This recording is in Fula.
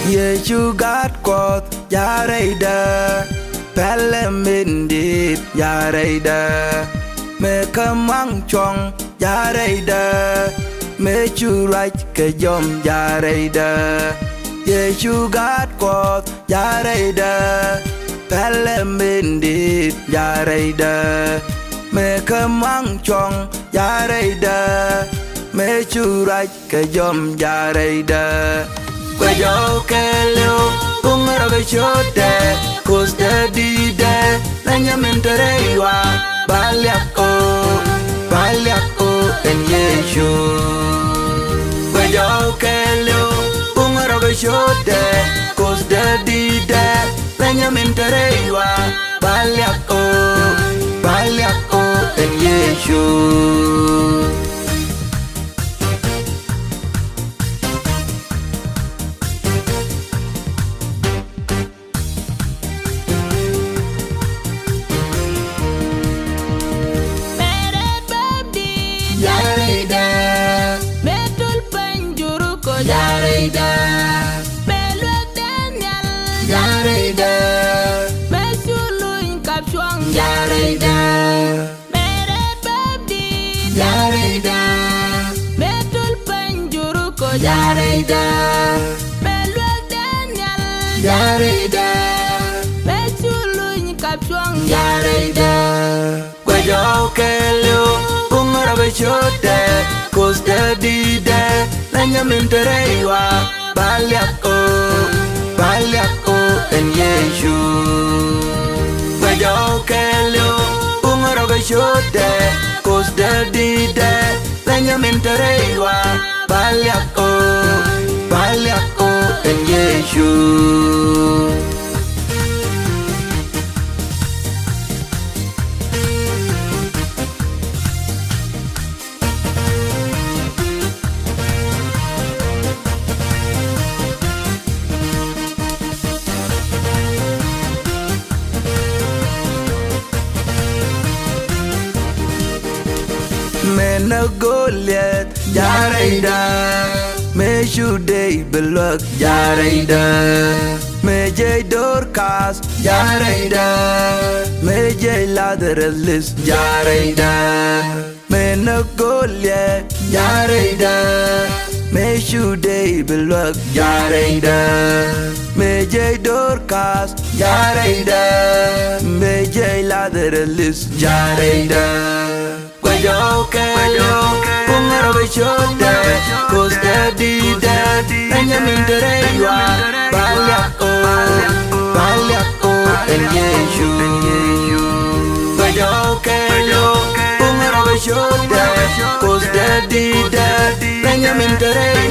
Yesu gat quoth Yareida Pelemindit Yareida Me kamang chong Yareida Me churach ke jom Yareida Yesu gat quoth Yareida Pelemindit Yareida Me kamang chong Yareida Me churach ke jom Yareida Kwayo keleo Ungara bechode Kusta dide Nanya menterewa Baliako En Yesu Kwayo keleo Ungara bechode Kusta dide Nanya menterewa Baliako En Yesu Yareida Beluak Daniel Yareida Mesuluin Kapsuang Yareida Meret Babdi Yareida Betul Penjuruko Yareida Beluak Daniel Yareida Mesuluin Kapsuang Yareida Kwayo keleo Ungara bechode Kusta dide Nanya menterewa Baliako En Yesu Kwayo keleo Ungara bechode Kusta dide Nanya menterewa Baliako En Yesu Mena Goliath Yareida Me Shudei Beluak Yareida Me Jay Dorcas Yareida Me Jay Lazarus Yareida Mena Goliath Yareida Me Shudei Beluak Yareida Me Jay Dorcas Yareida Me Jay Lazarus Yareida Kwayo keleo Ungara bechode Kusta dide Nanya menterewa Baliako En Yesu Kwayo keleo Ungara bechode Kusta dide Nanya menterewa